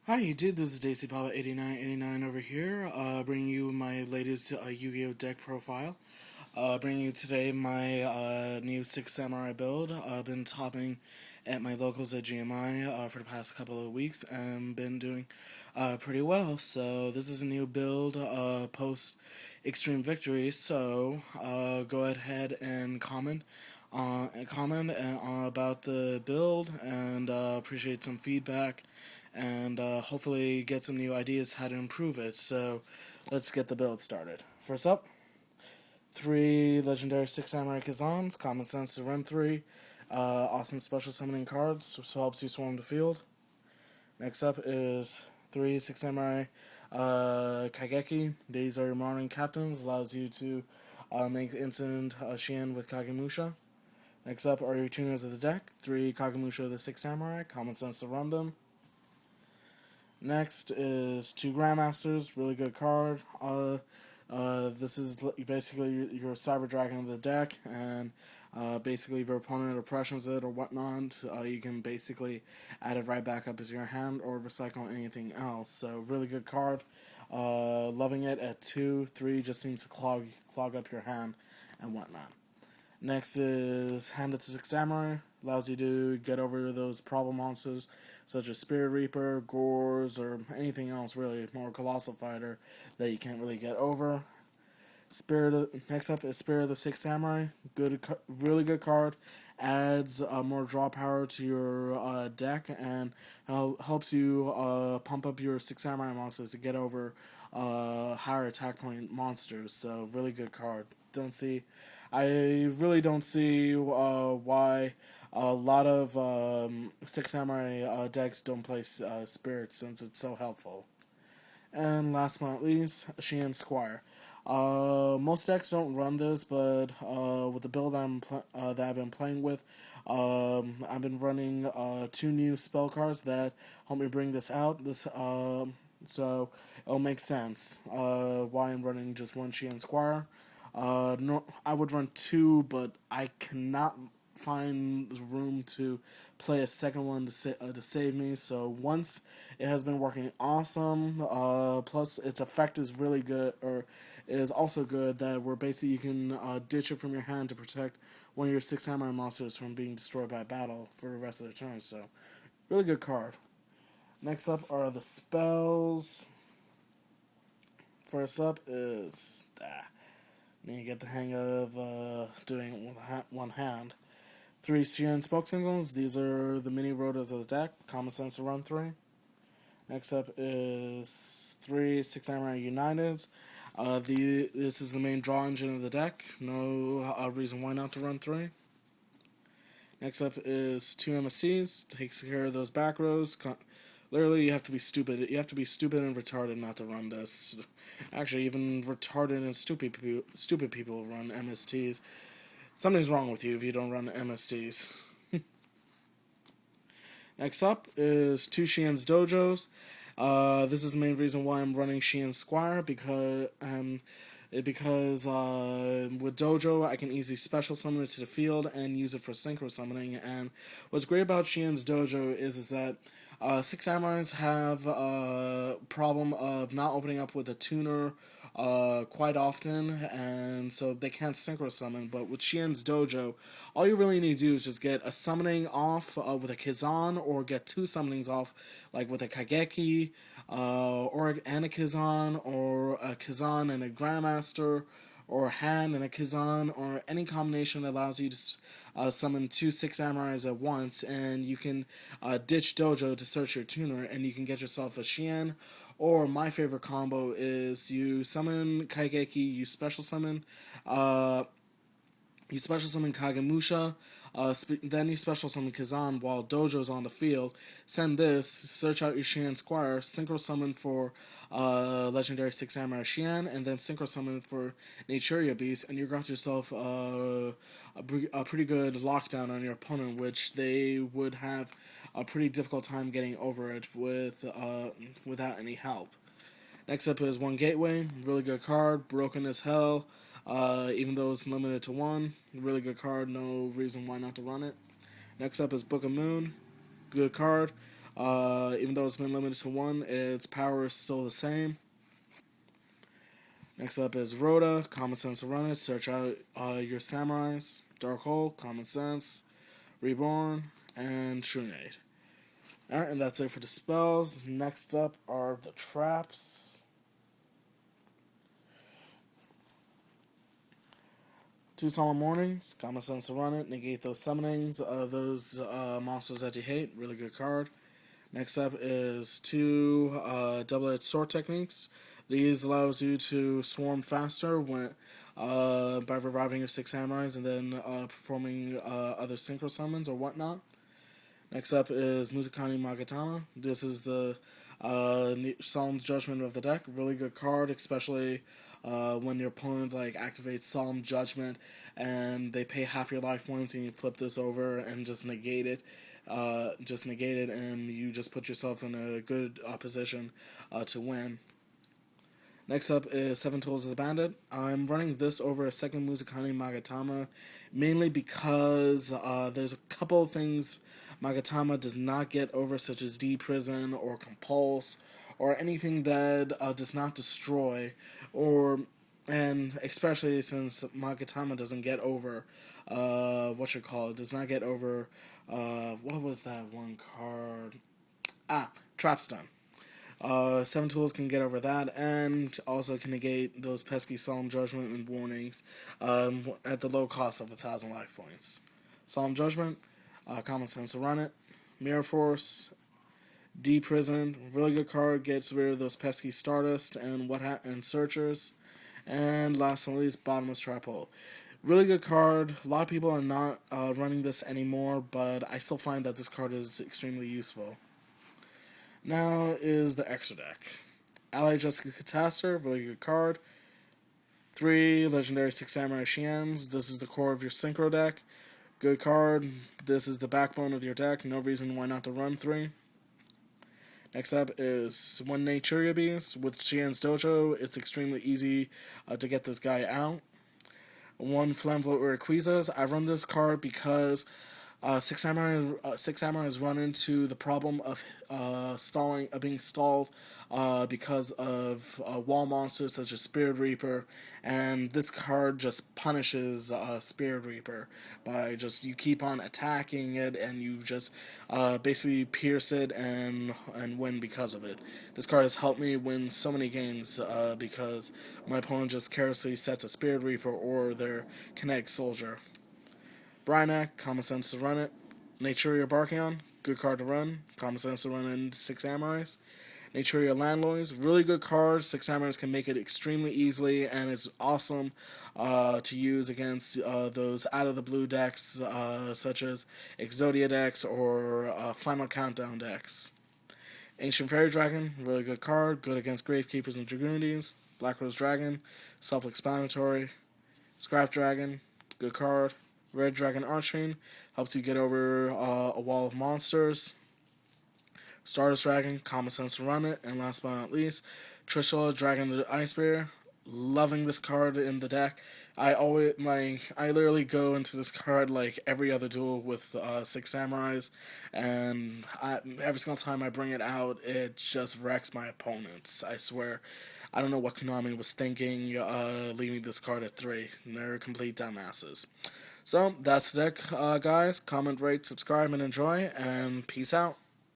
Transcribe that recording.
Hi YouTube, this is Daisy Papa 8989 over here, bringing you my latest Yu-Gi-Oh deck profile. Bringing you today my new 6 Samurai build. I've been topping at my locals at GMI for the past couple of weeks and been doing pretty well. So this is a new build post Extreme Victory. So go ahead and comment about the build and appreciate some feedback and hopefully get some new ideas how to improve it. So let's get the build started. First up, 3 legendary 6 Samurai Kazans, common sense to run 3, awesome special summoning cards, so helps you swarm the field. Next up is 3 6 Samurai Kageki. These are your modern captains, allows you to make instant Shien with Kagemusha. Next up are your tuners of the deck, 3 Kagemusha of the 6 Samurai, common sense to run them. Next is 2 Grandmasters, really good card. This is basically your Cyber Dragon of the deck, and basically if your opponent oppressions it or whatnot, you can basically add it right back up into your hand or recycle anything else. So really good card. Loving it at 2, 3 just seems to clog up your hand and whatnot. Next is Hand of the Six Samurai. Allows you to get over those problem monsters such as Spirit Reaper, Gores, or anything else really, more Colossal Fighter that you can't really get over. Next up is Spirit of the Six Samurai. Really good card. Adds more draw power to your deck and helps you pump up your Six Samurai monsters to get over higher attack point monsters. So really good card. I really don't see why a lot of Six Samurai decks don't play Spirit since it's so helpful. And last but not least, Sheehan Squire. Most decks don't run this, but with the build that I've been playing with, I've been running 2 new spell cards that help me bring this out. So it'll make sense why I'm running just 1 Sheehan Squire. No, I would run 2, but I cannot find room to play a second one to save me. So once it has been working awesome. Plus, its effect is really good, or is also good. That where basically you can ditch it from your hand to protect one of your 6 Samurai monsters from being destroyed by battle for the rest of the turn. So really good card. Next up are the spells. First up is need to get the hang of doing it with one hand. 3 Sheeran Smoke Signals. These are the mini rotas of the deck. Common sense to run 3. Next up is 3 6 Samurai Uniteds. This is the main draw engine of the deck. No reason why not to run 3. Next up is 2 MSCs. Takes care of those back rows. Literally, you have to be stupid. You have to be stupid and retarded not to run this. Actually, even retarded and stupid people run MSTs. Something's wrong with you if you don't run MSTs. Next up is 2 Shien's Dojos. This is the main reason why I'm running Shien Squire, because with Dojo I can easily special summon it to the field and use it for synchro summoning. And what's great about Shien's Dojo is that 6 Samurais have a problem of not opening up with a tuner quite often, and so they can't synchro summon. But with Shien's Dojo, all you really need to do is just get a summoning off with a Kizan, or get 2 summonings off, like with a Kageki, and a Kizan, or a Kizan and a Grandmaster, or a hand and a Kizan, or any combination that allows you to summon 2 6 Samurais at once, and you can ditch Dojo to search your tuner, and you can get yourself a Shien. Or my favorite combo is you summon Kaigeki, you special summon Kagemusha, then you special summon Kazan while Dojo's on the field. Send this, search out your Shian Squire, synchro summon for Legendary 6 Samurai Shian, and then synchro summon for Naturia Beast, and you got yourself a pretty good lockdown on your opponent, which they would have a pretty difficult time getting over it without any help. Next up is 1 Gateway, really good card, broken as hell. Even though it's limited to 1, really good card, no reason why not to run it. Next up is Book of Moon, good card. Even though it's been limited to one, its power is still the same. Next up is Rhoda, Common Sense to run it. Search out your samurais. Dark Hole, Common Sense, Reborn, and Trunade. Alright, and that's it for the spells. Next up are the traps. Two Solemn Warnings, Common Sense to run it. Negate those summonings of those monsters that you hate. Really good card. Next up is two double-edged sword techniques. These allows you to swarm faster by reviving your 6 samurais and then performing other synchro summons or whatnot. Next up is Muzukani Magatama. This is the Solemn Judgment of the deck. Really good card, especially when your opponent activates Solemn Judgment and they pay half your life points, and you flip this over and just negate it. And you just put yourself in a good position to win. Next up is Seven Tools of the Bandit. I'm running this over a second Muzukani Magatama, mainly because there's a couple of things Magatama does not get over, such as D-Prison or Compulse, or anything that does not destroy, and especially since Magatama doesn't get over, does not get over, what was that one card? Trapstun. Seven Tools can get over that, and also can negate those pesky Solemn Judgment and Warnings at the low cost of 1,000 life points. Solemn Judgment, Common Sense to run it. Mirror Force, D-Prison, really good card, gets rid of those pesky Stardust and Searchers. And last but not least, Bottomless Trap Hole. Really good card. A lot of people are not running this anymore, but I still find that this card is extremely useful. Now is the extra deck. Ally Justice Catastor, really good card. 3 Legendary 6 Samurai Shiens. This is the core of your Synchro deck. Good card. This is the backbone of your deck. No reason why not to run 3. Next up is 1 Naturia Beast. With Shien's Dojo, it's extremely easy to get this guy out. 1 Flamvlo Urquiza. I run this card because Six Samurais run into the problem of being stalled because of wall monsters such as Spirit Reaper, and this card just punishes Spirit Reaper by you keep on attacking it, and you just basically pierce it and win because of it. This card has helped me win so many games because my opponent just carelessly sets a Spirit Reaper or their Kinetic Soldier. Bryanak, Common Sense to run it. Naturia Barkion, good card to run. Common Sense to run in 6 Samurais. Naturia Landlois, really good card. 6 Samurais can make it extremely easily, and it's awesome to use against those out-of-the-blue decks, such as Exodia decks or Final Countdown decks. Ancient Fairy Dragon, really good card. Good against Gravekeepers and Dragoonies. Black Rose Dragon, self-explanatory. Scrap Dragon, good card. Red Dragon Archfiend, helps you get over a wall of monsters. Stardust Dragon, Common Sense to run it. And last but not least, Trishula Dragon the Icebear. Loving this card in the deck. I literally go into this card like every other duel with 6 Samurais, and every single time I bring it out, it just wrecks my opponents. I swear. I don't know what Konami was thinking, leaving this card at 3. They're complete dumbasses. So, that's the deck, guys. Comment, rate, subscribe, and enjoy, and peace out.